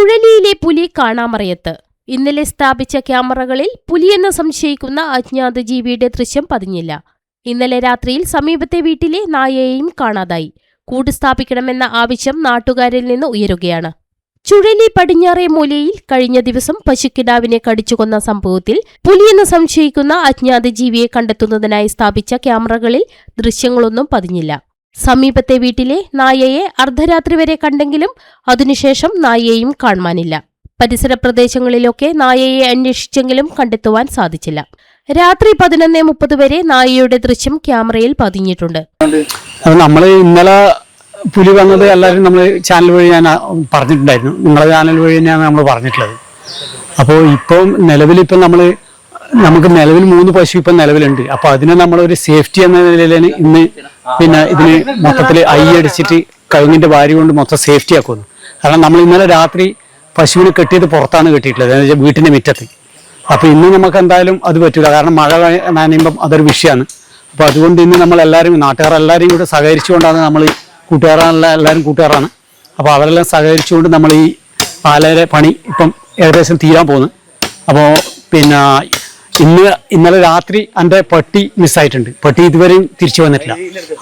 ചുഴലിയിലെ പുലി കാണാമറയത്ത്. ഇന്നലെ സ്ഥാപിച്ച ക്യാമറകളിൽ പുലിയെന്ന് സംശയിക്കുന്ന അജ്ഞാത ജീവിയുടെ ദൃശ്യം പതിഞ്ഞില്ല. ഇന്നലെ രാത്രിയിൽ സമീപത്തെ വീട്ടിലെ നായയെയും കാണാതായി. കൂട് സ്ഥാപിക്കണമെന്ന ആവശ്യം നാട്ടുകാരിൽ നിന്ന് ഉയരുകയാണ്. ചുഴലി പടിഞ്ഞാറേ മൂലയിൽ കഴിഞ്ഞ ദിവസം പശുക്കിടാവിനെ കടിച്ചുകൊന്ന സംഭവത്തിൽ പുലിയെന്ന് സംശയിക്കുന്ന അജ്ഞാത ജീവിയെ കണ്ടെത്തുന്നതിനായി സ്ഥാപിച്ച ക്യാമറകളിൽ ദൃശ്യങ്ങളൊന്നും പതിഞ്ഞില്ല. സമീപത്തെ വീട്ടിലെ നായയെ അർദ്ധരാത്രി വരെ കണ്ടെങ്കിലും അതിനുശേഷം നായയെയും കാണാനില്ല. പരിസര പ്രദേശങ്ങളിലൊക്കെ നായയെ അന്വേഷിച്ചെങ്കിലും കണ്ടെത്തുവാൻ സാധിച്ചില്ല. രാത്രി 11:30 വരെ നായയുടെ ദൃശ്യം ക്യാമറയിൽ പതിഞ്ഞിട്ടുണ്ട്. നമ്മൾ ഇന്നലെ പുലി വന്നത് എല്ലാവരും നമ്മൾ ചാനൽ വഴി ഞാൻ പറഞ്ഞിട്ടുണ്ടായിരുന്നു. നിങ്ങളെ ചാനൽ വഴി തന്നെയാണ് നമ്മൾ പറഞ്ഞിട്ടുള്ളത്. അപ്പോൾ ഇപ്പം നിലവിലിപ്പം നമുക്ക് നിലവിൽ 3 പശു ഇപ്പം നിലവിലുണ്ട്. അപ്പോൾ അതിനെ നമ്മളൊരു സേഫ്റ്റി എന്ന നിലയിലാണ് ഇന്ന് ഇതിന് മൊത്തത്തിൽ അടിച്ചിട്ട് കഴുങ്ങിൻ്റെ ഭാര്യ കൊണ്ട് മൊത്തം സേഫ്റ്റി ആക്കുന്നു. കാരണം നമ്മൾ ഇന്നലെ രാത്രി പശുവിനെ കെട്ടിയത് പുറത്താണ് കെട്ടിയിട്ടുള്ളത്, അതായത് വീട്ടിൻ്റെ മുറ്റത്ത്. അപ്പോൾ ഇന്ന് നമുക്ക് എന്തായാലും അത് പറ്റില്ല, കാരണം മഴ നനയുമ്പം അതൊരു വിഷയമാണ്. അപ്പോൾ അതുകൊണ്ട് ഇന്ന് നമ്മളെല്ലാവരും നാട്ടുകാരെല്ലാവരും കൂടെ സഹകരിച്ചുകൊണ്ടാണ് നമ്മൾ എല്ലാവരും കൂട്ടുകാരാണ്. അപ്പോൾ അവരെല്ലാം സഹകരിച്ചുകൊണ്ട് നമ്മൾ ഈ പാലയുടെ പണി ഇപ്പം ഏകദേശം തീരാൻ പോകുന്നു. അപ്പോൾ ഇന്നലെ രാത്രി എൻ്റെ പട്ടി മിസ്സായിട്ടുണ്ട്. പട്ടി ഇതുവരെയും തിരിച്ചു വന്നിട്ടില്ല.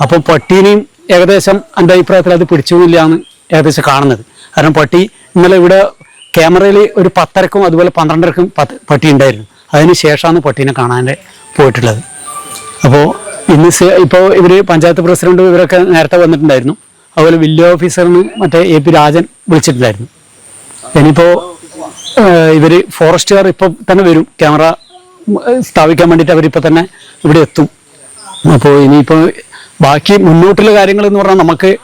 അപ്പോൾ പട്ടീനെയും ഏകദേശം എൻ്റെ അഭിപ്രായത്തിൽ അത് പിടിച്ചില്ലാന്ന് ഏകദേശം കാണുന്നത്. കാരണം പട്ടി ഇന്നലെ ഇവിടെ ക്യാമറയിൽ ഒരു 10:30 അതുപോലെ 12:00 പട്ടി ഉണ്ടായിരുന്നു. അതിന് ശേഷമാണ് പട്ടീനെ കാണാൻ പോയിട്ടുള്ളത്. അപ്പോൾ ഇപ്പോൾ ഇവർ പഞ്ചായത്ത് പ്രസിഡന്റ് ഇവരൊക്കെ നേരത്തെ വന്നിട്ടുണ്ടായിരുന്നു. അതുപോലെ വില്ലേജ് ഓഫീസറിന് AP രാജൻ വിളിച്ചിട്ടുണ്ടായിരുന്നു. ഇനിയിപ്പോൾ ഇവർ ഫോറസ്റ്റുകാർ ഇപ്പം തന്നെ വരും, ക്യാമറ സ്ഥാപിക്കാൻ വേണ്ടിയിട്ട് അവരിപ്പോൾ തന്നെ ഇവിടെ എത്തും. അപ്പോൾ ഇനിയിപ്പോൾ ബാക്കി മുന്നോട്ടുള്ള കാര്യങ്ങൾ എന്ന് പറഞ്ഞാൽ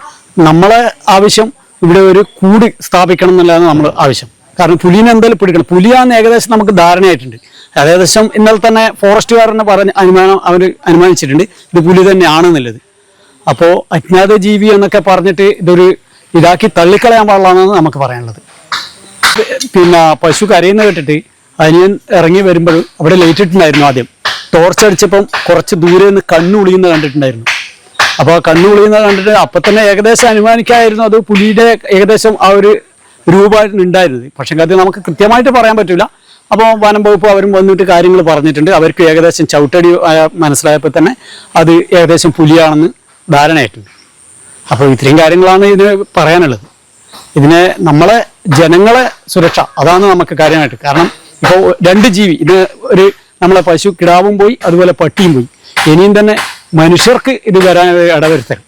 നമ്മളെ ആവശ്യം ഇവിടെ ഒരു കൂട് സ്ഥാപിക്കണം എന്നുള്ളതാണ് നമ്മൾ ആവശ്യം. കാരണം പുലിനെ എന്തായാലും പിടിക്കണം. പുലിയാന്ന് ഏകദേശം നമുക്ക് ധാരണയായിട്ടുണ്ട്. ഏകദേശം ഇന്നലെ തന്നെ ഫോറസ്റ്റുകാരനെ അവർ അനുമാനിച്ചിട്ടുണ്ട് ഇത് പുലി തന്നെയാണെന്നുള്ളത്. അപ്പോൾ അജ്ഞാത ജീവി എന്നൊക്കെ പറഞ്ഞിട്ട് ഇതാക്കി തള്ളിക്കളയാൻ പാടില്ലാന്നാണ് നമുക്ക് പറയാനുള്ളത്. പശു കരയുന്ന കേട്ടിട്ട് അനിയൻ ഇറങ്ങി വരുമ്പോൾ അവിടെ ലൈറ്റ് ഇട്ടുണ്ടായിരുന്നു. ആദ്യം ടോർച്ച് അടിച്ചപ്പം കുറച്ച് ദൂരെ നിന്ന് കണ്ണുളിയുന്ന കണ്ടിട്ടുണ്ടായിരുന്നു. അപ്പോൾ ആ കണ്ണുളിയുന്ന കണ്ടിട്ട് അപ്പം തന്നെ ഏകദേശം അനുമാനിക്കായിരുന്നു അത് പുലിയുടെ ഏകദേശം ആ ഒരു രൂപമായിരുന്നു ഉണ്ടായിരുന്നത്. പക്ഷേ അത് നമുക്ക് കൃത്യമായിട്ട് പറയാൻ പറ്റില്ല. അപ്പോൾ വനം വകുപ്പ് അവരും വന്നിട്ട് കാര്യങ്ങൾ പറഞ്ഞിട്ടുണ്ട്. അവർക്ക് ഏകദേശം ചവിട്ടടി മനസ്സിലായപ്പോൾ തന്നെ അത് ഏകദേശം പുലിയാണെന്ന് ധാരണയായിട്ടുണ്ട്. അപ്പോൾ ഇത്രയും കാര്യങ്ങളാണ് ഇതിന് പറയാനുള്ളത്. ഇതിനെ ജനങ്ങളെ സുരക്ഷ അതാണ് നമുക്ക് കാര്യമായിട്ട്. കാരണം ഇപ്പോൾ 2 ജീവി നമ്മളെ പശു കിടാവും പോയി, അതുപോലെ പട്ടിയും പോയി. ഇനിയും തന്നെ മനുഷ്യർക്ക് ഇത് വരാൻ ഇടവരുത്തരും.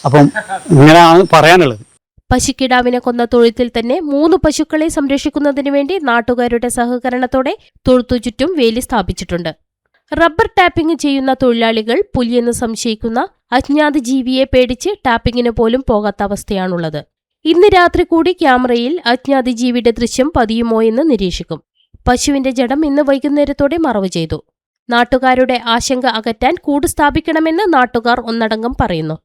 അപ്പം ഇങ്ങനെയാണ് പറയാനുള്ളത്. പശുക്കിടാവിനെ കൊന്ന തൊഴുത്തിൽ തന്നെ 3 പശുക്കളെ സംരക്ഷിക്കുന്നതിന് വേണ്ടി നാട്ടുകാരുടെ സഹകരണത്തോടെ തൊഴുത്തു ചുറ്റും വേലി സ്ഥാപിച്ചിട്ടുണ്ട്. റബ്ബർ ടാപ്പിംഗ് ചെയ്യുന്ന തൊഴിലാളികൾ പുലിയെന്ന് സംശയിക്കുന്ന അജ്ഞാത ജീവിയെ പേടിച്ച് ടാപ്പിങ്ങിന് പോലും പോകാത്ത അവസ്ഥയാണുള്ളത്. ഇന്ന് രാത്രി കൂടി ക്യാമറയിൽ അജ്ഞാത ജീവിയുടെ ദൃശ്യം പതിയുമോ എന്ന് നിരീക്ഷിക്കും. പശുവിന്റെ ജഡം ഇന്ന് വൈകുന്നേരത്തോടെ മറവ് ചെയ്തു. നാട്ടുകാരുടെ ആശങ്ക അകറ്റാൻ കൂട് സ്ഥാപിക്കണമെന്ന് നാട്ടുകാർ ഒന്നടങ്കം പറയുന്നു.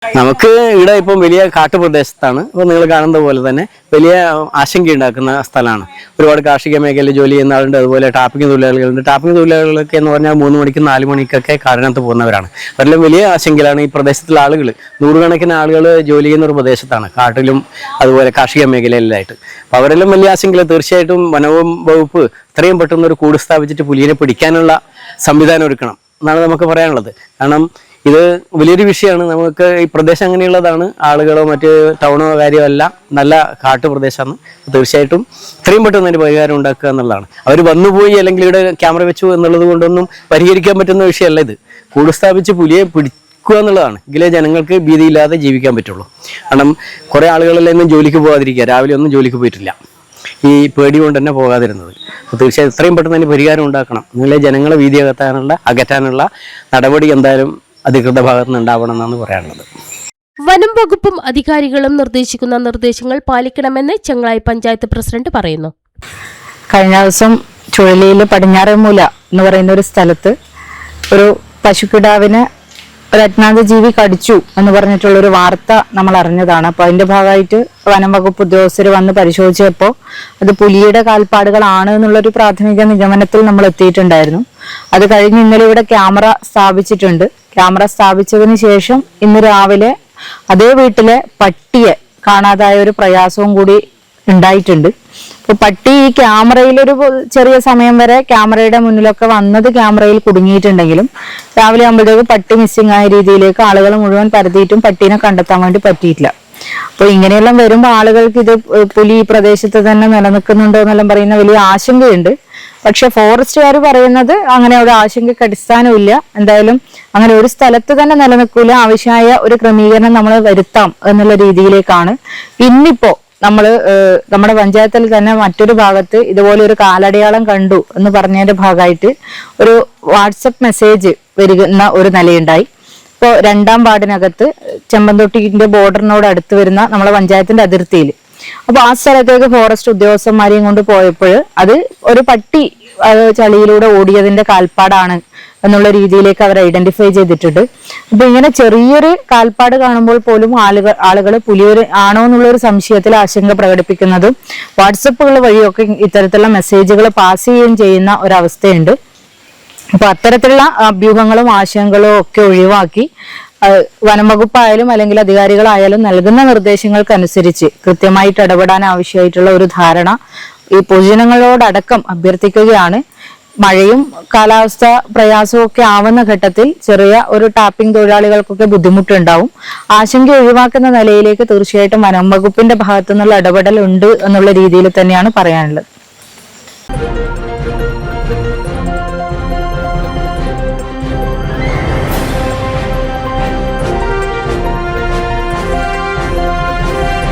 നമുക്ക് ഇവിടെ ഇപ്പം വലിയ കാട്ടുപ്രദേശത്താണ്. ഇപ്പോൾ നിങ്ങൾ കാണുന്ന പോലെ തന്നെ വലിയ ആശങ്കയുണ്ടാക്കുന്ന സ്ഥലമാണ്. ഒരുപാട് കാർഷിക മേഖലയിൽ ജോലി ചെയ്യുന്ന ആളുണ്ട്, അതുപോലെ ടാപ്പിംഗ് തൊഴിലാളികളുണ്ട്. ടാപ്പിംഗ് തൊഴിലാളികളൊക്കെ എന്ന് പറഞ്ഞാൽ 3 മണിക്കും 4 മണിക്കൊക്കെ കാടിനകത്ത് പോകുന്നവരാണ്. അവരെല്ലാം വലിയ ആശങ്കയിലാണ്. ഈ പ്രദേശത്തുള്ള ആളുകൾ 100 കണക്കിന് ആളുകൾ ജോലി ചെയ്യുന്ന ഒരു പ്രദേശത്താണ്, കാട്ടിലും അതുപോലെ കാർഷിക മേഖലയിലായിട്ട്. അപ്പോൾ അവരെല്ലാം വലിയ ആശങ്കയിൽ. തീർച്ചയായിട്ടും വനവും വകുപ്പ് എത്രയും പെട്ടെന്ന് ഒരു കൂട് സ്ഥാപിച്ചിട്ട് പുലിയെ പിടിക്കാനുള്ള സംവിധാനം ഒരുക്കണം എന്നാണ് നമുക്ക് പറയാനുള്ളത്. കാരണം ഇത് വലിയൊരു വിഷയമാണ്. നമുക്ക് ഈ പ്രദേശം അങ്ങനെയുള്ളതാണ്. ആളുകളോ മറ്റ് ടൗണോ കാര്യമോ അല്ല, നല്ല കാട്ടുപ്രദേശമാണ്. തീർച്ചയായിട്ടും ഇത്രയും പെട്ടെന്ന് അതിന് പരിഹാരം ഉണ്ടാക്കുക എന്നുള്ളതാണ്. അവർ വന്നുപോയി അല്ലെങ്കിൽ ഇവിടെ ക്യാമറ വെച്ചു എന്നുള്ളത് കൊണ്ടൊന്നും പരിഹരിക്കാൻ പറ്റുന്ന വിഷയമല്ല ഇത്. കൂട് സ്ഥാപിച്ച് പുലിയെ പിടിക്കുക എന്നുള്ളതാണ്. എങ്കിലേ ജനങ്ങൾക്ക് ഭീതിയില്ലാതെ ജീവിക്കാൻ പറ്റുള്ളൂ. കാരണം കുറേ ആളുകളെല്ലാം ജോലിക്ക് പോകാതിരിക്കുക, രാവിലെ ഒന്നും ജോലിക്ക് പോയിട്ടില്ല, ഈ പേടി കൊണ്ട് തന്നെ പോകാതിരുന്നത്. അപ്പോൾ തീർച്ചയായും എത്രയും പെട്ടെന്ന് അതിന് പരിഹാരം ഉണ്ടാക്കണം. എങ്കിലേ ജനങ്ങളെ ഭീതി അകറ്റാനുള്ള നടപടി എന്തായാലും അധികൃത ഭാഗത്ത് നിന്ന് ഉണ്ടാവണം എന്നാണ് പറയാനുള്ളത്. വനം വകുപ്പും അധികാരികളും നിർദ്ദേശിക്കുന്ന നിർദ്ദേശങ്ങൾ പാലിക്കണമെന്ന് ചെങ്ങളായി പഞ്ചായത്ത് പ്രസിഡന്റ് പറയുന്നു. കഴിഞ്ഞ ദിവസം ചുഴലിയിൽ പടിഞ്ഞാറേമൂല എന്ന് പറയുന്ന ഒരു സ്ഥലത്ത് ഒരു പശുക്കിടാവിനെ ഒരു അജ്ഞാത ജീവി കടിച്ചു എന്ന് പറഞ്ഞിട്ടുള്ളൊരു വാർത്ത നമ്മൾ അറിഞ്ഞതാണ്. അപ്പോൾ അതിന്റെ ഭാഗമായിട്ട് വനം വകുപ്പ് ഉദ്യോഗസ്ഥർ വന്ന് പരിശോധിച്ചപ്പോൾ അത് പുലിയുടെ കാൽപ്പാടുകളാണ് എന്നുള്ളൊരു പ്രാഥമിക നിഗമനത്തിൽ നമ്മൾ എത്തിയിട്ടുണ്ടായിരുന്നു. അത് കഴിഞ്ഞ് ഇന്നലെ ഇവിടെ ക്യാമറ സ്ഥാപിച്ചിട്ടുണ്ട്. ക്യാമറ സ്ഥാപിച്ചതിന് ശേഷം ഇന്ന് രാവിലെ അതേ വീട്ടിലെ പട്ടിയെ കാണാതായ ഒരു പ്രയാസവും കൂടി ഉണ്ടായിട്ടുണ്ട്. ഇപ്പൊ പട്ടി ഈ ക്യാമറയിലൊരു ചെറിയ സമയം വരെ ക്യാമറയുടെ മുന്നിലൊക്കെ വന്നത് ക്യാമറയിൽ കുടുങ്ങിയിട്ടുണ്ടെങ്കിലും രാവിലെ ആകുമ്പോഴേക്ക് പട്ടി മിസ്സിംഗ് ആയ രീതിയിലേക്ക് ആളുകൾ മുഴുവൻ പരതിയിട്ടും പട്ടീനെ കണ്ടെത്താൻ വേണ്ടി പറ്റിയിട്ടില്ല. അപ്പൊ ഇങ്ങനെയെല്ലാം വരുമ്പോൾ ആളുകൾക്ക് ഇത് പുലി ഈ പ്രദേശത്ത് തന്നെ നിലനിൽക്കുന്നുണ്ടോ എന്നെല്ലാം പറയുന്ന വലിയ ആശങ്കയുണ്ട്. പക്ഷെ ഫോറസ്റ്റുകാർ പറയുന്നത് അങ്ങനെ ഒരു ആശങ്കയ്ക്ക് അടിസ്ഥാനമില്ല, എന്തായാലും അങ്ങനെ ഒരു സ്ഥലത്ത് തന്നെ നിലനിൽക്കൂല, ആവശ്യമായ ഒരു ക്രമീകരണം നമ്മൾ വരുത്താം എന്നുള്ള രീതിയിലേക്കാണ്. ഇന്നിപ്പോ നമ്മുടെ പഞ്ചായത്തിൽ തന്നെ മറ്റൊരു ഭാഗത്ത് ഇതുപോലെ ഒരു കാലടയാളം കണ്ടു എന്ന് പറഞ്ഞതിന്റെ ഭാഗമായിട്ട് ഒരു വാട്സപ്പ് മെസ്സേജ് വരുന്ന ഒരു നിലയുണ്ടായി. ഇപ്പോൾ 2ാം വാർഡിനകത്ത് ചെമ്പന്തൊട്ടിന്റെ ബോർഡറിനോട് അടുത്ത് വരുന്ന നമ്മളെ പഞ്ചായത്തിന്റെ അതിർത്തിയിൽ. അപ്പൊ ആ സ്ഥലത്തേക്ക് ഫോറസ്റ്റ് ഉദ്യോഗസ്ഥന്മാരെയും കൊണ്ട് പോയപ്പോൾ അത് ഒരു പട്ടി ചളിയിലൂടെ ഓടിയതിന്റെ കാൽപ്പാടാണ് എന്നുള്ള രീതിയിലേക്ക് അവർ ഐഡന്റിഫൈ ചെയ്തിട്ടുണ്ട്. അപ്പൊ ഇങ്ങനെ ചെറിയൊരു കാൽപ്പാട് കാണുമ്പോൾ പോലും ആളുകൾ പുലിയൊരു ആണോ എന്നുള്ളൊരു സംശയത്തിൽ ആശങ്ക പ്രകടിപ്പിക്കുന്നതും വാട്സപ്പുകൾ വഴിയൊക്കെ ഇത്തരത്തിലുള്ള മെസ്സേജുകൾ പാസ് ചെയ്യുകയും ചെയ്യുന്ന ഒരവസ്ഥയുണ്ട്. അപ്പൊ അത്തരത്തിലുള്ള അഭ്യൂഹങ്ങളും ആശങ്കകളും ഒക്കെ ഒഴിവാക്കി വനംവകുപ്പായാലും അല്ലെങ്കിൽ അധികാരികളായാലും നൽകുന്ന നിർദ്ദേശങ്ങൾക്കനുസരിച്ച് കൃത്യമായിട്ട് ഇടപെടാൻ ആവശ്യമായിട്ടുള്ള ഒരു ധാരണ ഈ പൊതുജനങ്ങളോടടക്കം അഭ്യർത്ഥിക്കുകയാണ്. മഴയും കാലാവസ്ഥ പ്രയാസവും ഒക്കെ ആവുന്ന ഘട്ടത്തിൽ ചെറിയ ഒരു ടാപ്പിംഗ് തൊഴിലാളികൾക്കൊക്കെ ബുദ്ധിമുട്ടുണ്ടാവും. ആശങ്ക ഒഴിവാക്കുന്ന നിലയിലേക്ക് തീർച്ചയായിട്ടും വനം വകുപ്പിന്റെ ഭാഗത്തു നിന്നുള്ള ഇടപെടൽ ഉണ്ട് എന്നുള്ള രീതിയിൽ തന്നെയാണ് പറയാനുള്ളത്.